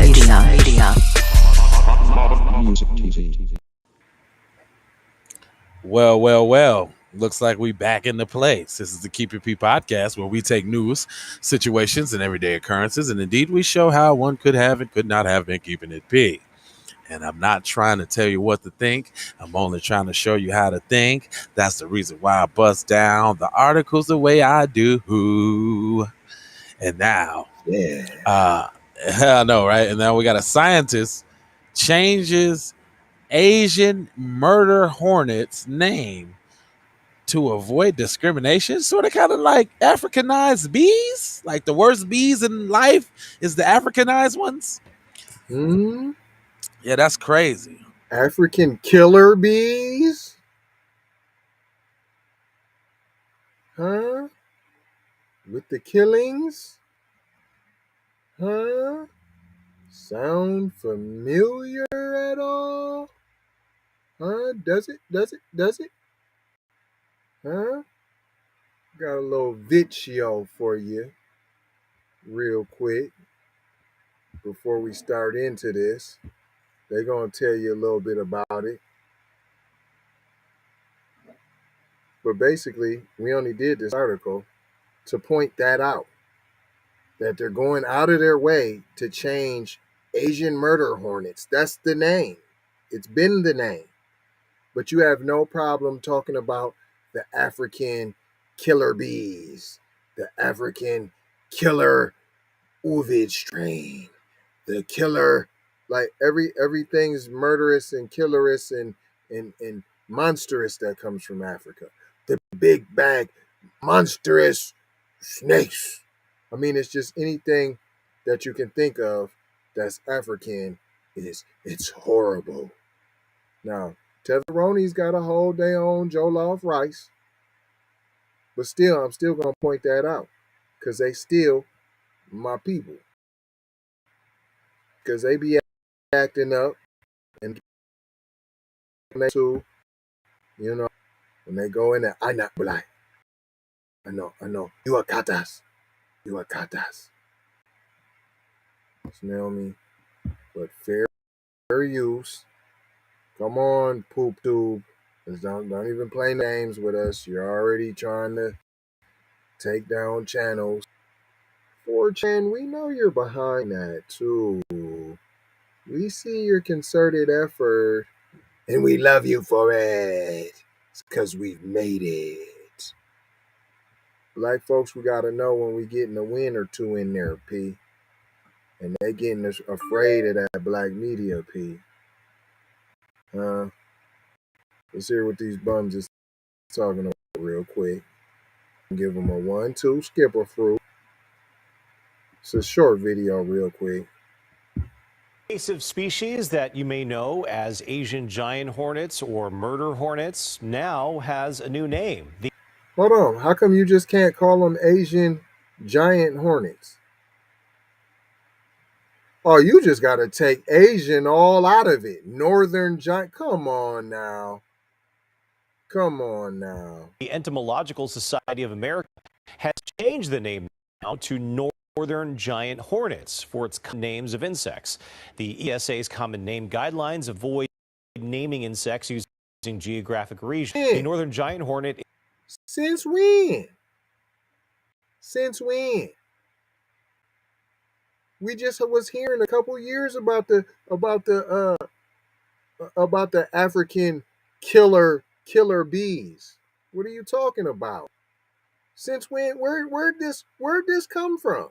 Music TV. Well. Looks like we back in the place. This is the Keep It P podcast where we take news, situations, and everyday occurrences, and indeed we show how one could have and could not have been keeping it P. And I'm not trying to tell you what to think. I'm only trying to show you how to think. That's the reason why I bust down the articles the way I do. And now, I know, right? And now we got a scientist changes Asian murder hornet's name to avoid discrimination, sort of kind of like Africanized bees. Like the worst bees in life is the Africanized ones. Yeah, that's crazy. African killer bees? Huh? With the killings? Huh? Sound familiar at all? Huh? Does it? Huh? Got a little video for you real quick before we start into this. They're going to tell you a little bit about it. But basically, we only did this article to point that out. That they're going out of their way to change Asian murder hornets. That's the name. It's been the name. But you have no problem talking about the African killer bees, the African killer ovid strain, the killer, like everything's murderous and killerous and monstrous that comes from Africa. The big bag monstrous snakes. I mean, it's just anything that you can think of that's African it's horrible. Now, Teveroni's got to hold their own jollof rice. But still, I'm still going to point that out. Because they still my people. Because they be acting up. And too, when they go in there, I'm not black. I know. You are katas. Smell me. But fair use. Come on, poop tube. Don't even play names with us. You're already trying to take down channels. 4chan, we know you're behind that too. We see your concerted effort, and we love you for it. It's because we've made it. Black folks, we gotta know when we getting a win or two in there, P. And they getting afraid of that black media, P. Let's hear what these bums is talking about real quick. Give them a 1-2 skipper fruit. It's a short video real quick. Invasive species that you may know as Asian giant hornets or murder hornets now has a new name. Hold on. How come you just can't call them Asian giant hornets? Oh, you just got to take Asian all out of it. Northern giant. Come on now. The Entomological Society of America has changed the name now to Northern giant hornets for its names of insects. The ESA's common name guidelines avoid naming insects using geographic region. The northern giant hornet. Since when? We just was hearing a couple years about the African killer bees. What are you talking about? Since when? Where'd this come from?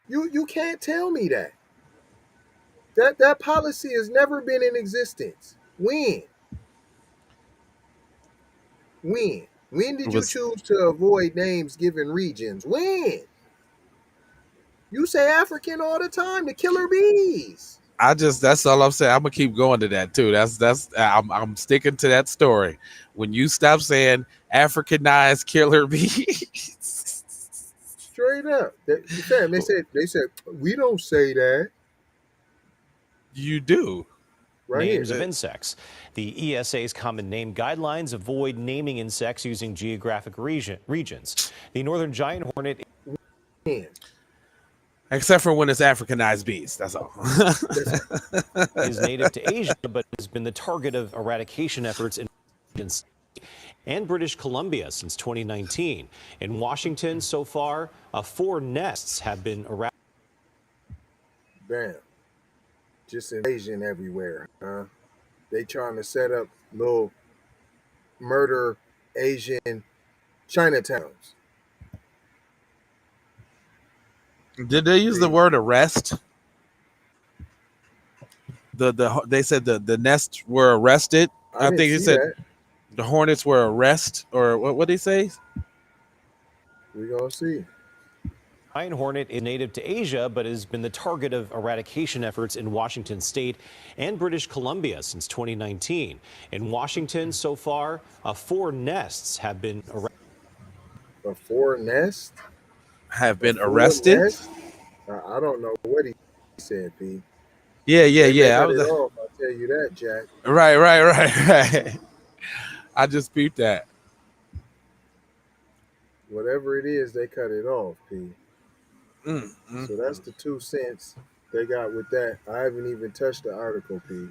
You can't tell me that. That policy has never been in existence. When? When did you choose to avoid names given regions? When? You say African all the time, the killer bees. That's all I'm saying. I'm gonna keep going to that too. I'm sticking to that story. When you stop saying Africanized killer bees. Straight up. They said we don't say that. You do. Right names here. Of insects. The ESA's common name guidelines avoid naming insects using geographic regions. The northern giant hornet. Except for when it's Africanized bees. That's all. Is native to Asia, but has been the target of eradication efforts in and British Columbia since 2019. In Washington, so far, 4 nests have been eradicated. Bam. Just invasion everywhere, huh? They trying to set up little murder Asian Chinatowns. Did they use the word arrest? They said the nests were arrested. I think he said that. the hornets were arrest, or what did he say? We're gonna see. Giant hornet is native to Asia, but has been the target of eradication efforts in Washington state and British Columbia since 2019. In Washington, so far, 4 nests have been arrested. 4 nests have been arrested. Nest? I don't know what he said, P. Yeah. I was off, I'll tell you that, Jack. Right. I just peeped that. Whatever it is, they cut it off, P. So that's the 2 cents they got with that. I haven't even touched the article, P.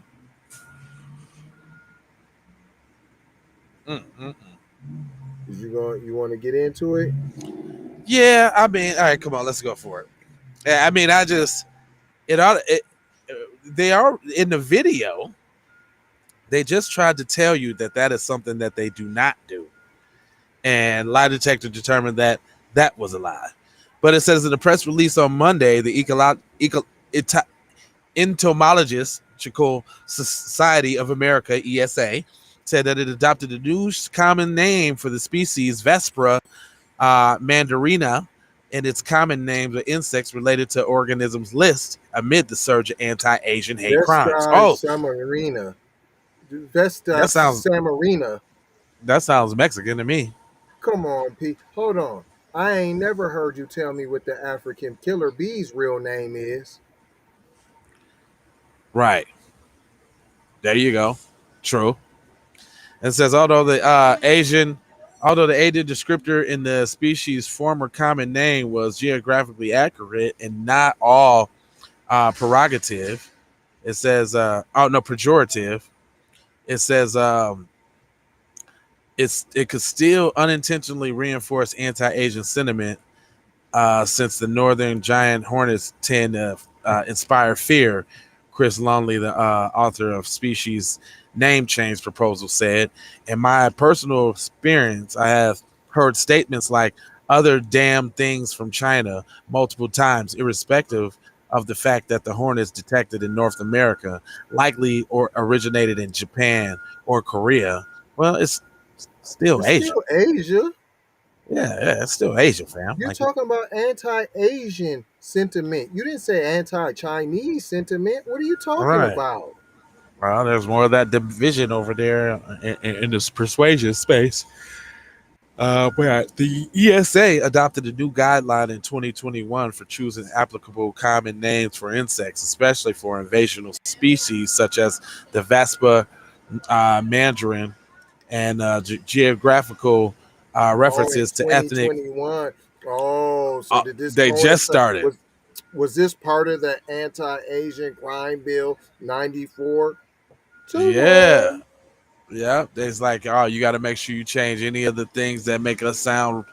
You want to get into it? Yeah, I mean, all right, come on, let's go for it. I mean, they are in the video. They just tried to tell you that is something that they do not do, and lie detector determined that was a lie. But it says in the press release on Monday, the Entomological Society of America (ESA) said that it adopted a new common name for the species Vespra mandarina and its common names of insects related to organisms list amid the surge of anti-Asian hate crimes. Samarina. Vesta Samarina. That sounds Mexican to me. Come on, P. Hold on. I ain't never heard you tell me what the African killer bee's real name is. Right. There you go. True. It says although the Asian descriptor in the species' former common name was geographically accurate and not all pejorative. It says pejorative. It says it could still unintentionally reinforce anti-Asian sentiment since the northern giant hornets tend to inspire fear. Chris Longley, the author of Species Name Change Proposal, said, in my personal experience, I have heard statements like other damn things from China multiple times, irrespective of the fact that the hornets detected in North America likely or originated in Japan or Korea. Well, it's still Asia. Yeah, it's still Asia, fam. You're talking about anti-Asian sentiment. You didn't say anti-Chinese sentiment. What are you talking about? Well, there's more of that division over there in this persuasion space. But the ESA adopted a new guideline in 2021 for choosing applicable common names for insects, especially for invasional species such as the Vespa mandarin and geographical references to ethnic. So did this? They just started. Was this part of the anti-Asian crime bill '94? Yeah. There's like, you got to make sure you change any of the things that make us sound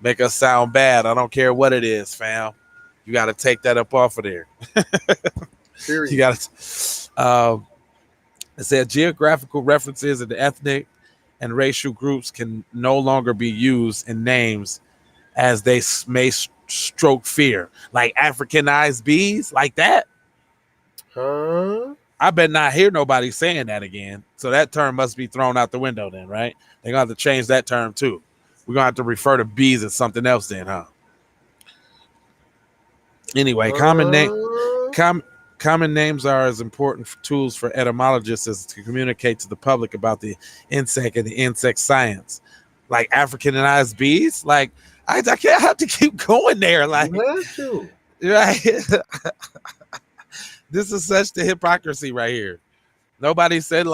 bad. I don't care what it is, fam. You got to take that up off of there. You got to. It said geographical references in the ethnic and racial groups can no longer be used in names as they may stroke fear, like Africanized bees, like that. Huh? I bet not hear nobody saying that again. So that term must be thrown out the window then, right? They're going to have to change that term too. We're going to have to refer to bees as something else then, huh? Anyway, common names are as important tools for etymologists as to communicate to the public about the insect and the insect science. Like Africanized bees, like I can't have to keep going there. Like, you have to. Right. This is such the hypocrisy right here. Nobody said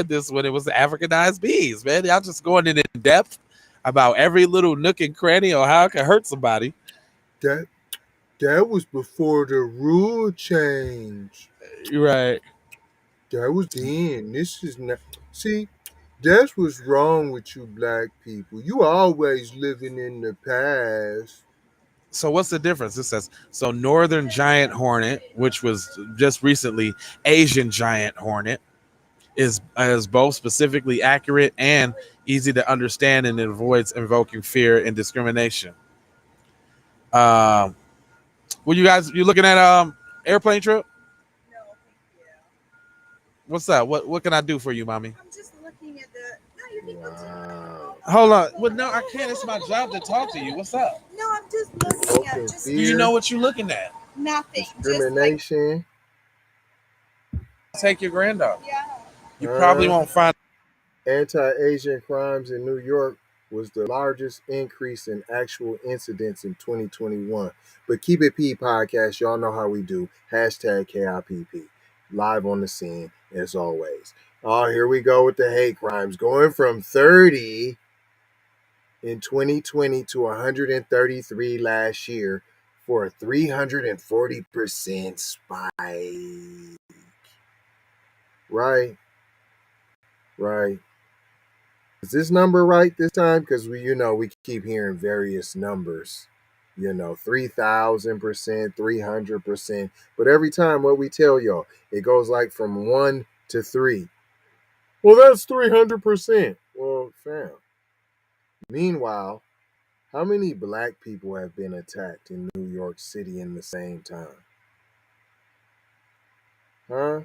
this when it was the Africanized bees, man. Y'all just going in depth about every little nook and cranny or how it can hurt somebody. That was before the rule change. Right. That was then. This is not. See, that's what's wrong with you black people. You always living in the past. So what's the difference? It says so northern giant hornet, which was just recently Asian giant hornet, is both specifically accurate and easy to understand, and it avoids invoking fear and discrimination. Um, well, you looking at airplane trip? No, thank you. What's that? What can I do for you, mommy? I'm just looking at the. No, you can Wow. Hold on. Well, no, I can't. It's my job to talk to you. What's up? No, I'm just looking at Invoking just Do you fear, know what you're looking at? nothing. Just like, discrimination. Take your granddaughter. yeah. You probably won't find. Anti-Asian crimes in New York was the largest increase in actual incidents in 2021. But Keep It P podcast, y'all know how we do. Hashtag KIPP. Live on the scene, as always. Oh, here we go with the hate crimes. Going from 30 in 2020 to 133 last year for a 340% spike. Right. Is this number right this time? Because we keep hearing various numbers. 3,000%, 300%. But every time, what we tell y'all, it goes like from 1 to 3. Well, that's 300%. Well, fam. Meanwhile, how many black people have been attacked in New York City in the same time? Huh?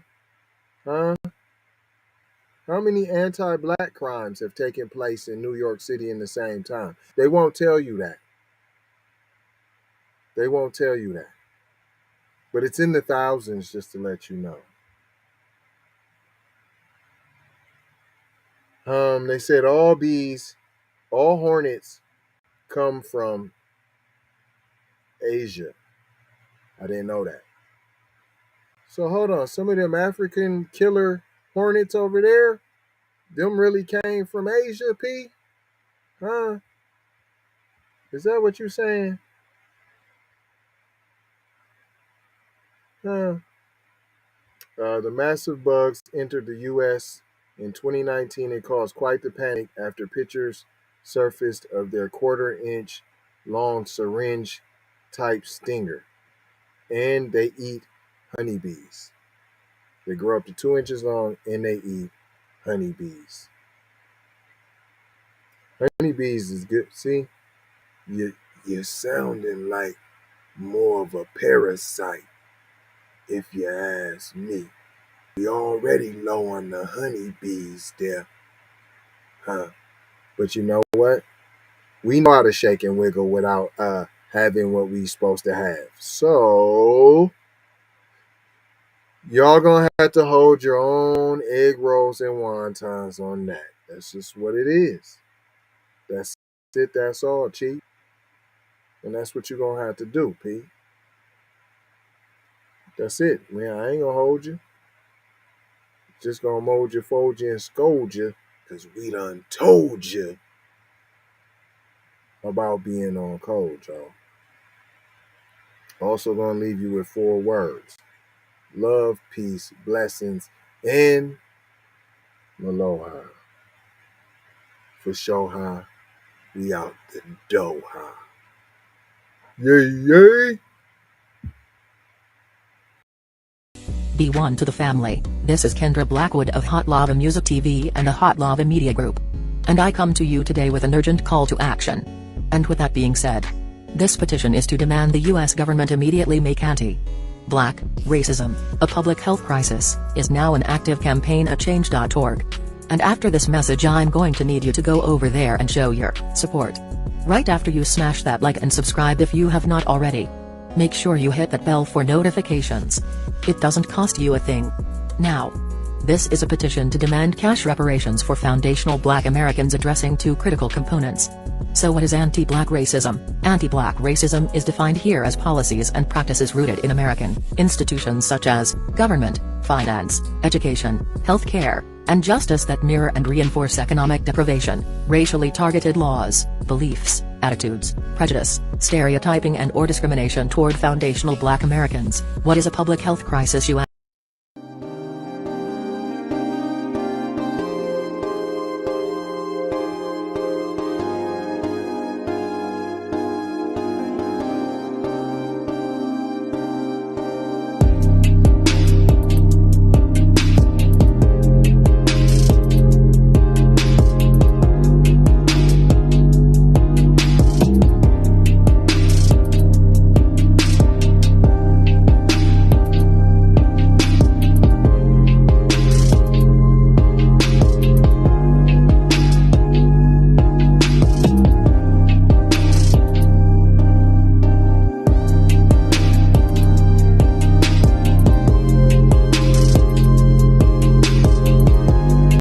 How many anti-black crimes have taken place in New York City in the same time? They won't tell you that. But it's in the thousands, just to let you know. They said all hornets come from Asia. I didn't know that. So hold on, some of them African killer hornets over there, them really came from Asia, P? Huh? Is that what you're saying? Huh? The massive bugs entered the U.S. in 2019 and caused quite the panic after pictures surfaced of their quarter-inch long syringe-type stinger. And they eat honeybees. They grow up to 2 inches long and they eat honeybees. Honeybees is good. See, you're sounding like more of a parasite, if you ask me. We already low on the honeybees there. Huh? But you know what? We know how to shake and wiggle without having what we supposed to have. So y'all gonna have to hold your own egg rolls and wontons on that. That's just what it is. That's it. That's all, Chief. And that's what you're gonna have to do, P. That's it. Man, I ain't gonna hold you. Just gonna mold you, fold you, and scold you, because we done told you about being on code, y'all. Also gonna leave you with 4 words: love, peace, blessings, and aloha. For sure, huh? We out the dough, huh? Yay! Be one to the family. This is Kendra Blackwood of Hot Lava Music TV and the Hot Lava Media Group. And I come to you today with an urgent call to action. And with that being said, this petition is to demand the US government immediately make anti-black racism a public health crisis is now an active campaign at change.org. And after this message, I'm going to need you to go over there and show your support. Right after you smash that like and subscribe if you have not already. Make sure you hit that bell for notifications. It doesn't cost you a thing. Now, this is a petition to demand cash reparations for foundational Black Americans addressing 2 critical components. So what is anti-Black racism? Anti-Black racism is defined here as policies and practices rooted in American institutions such as government, finance, education, healthcare, and justice that mirror and reinforce economic deprivation, racially targeted laws, beliefs, attitudes, prejudice, stereotyping and or discrimination toward foundational Black Americans. What is a public health crisis, you ask?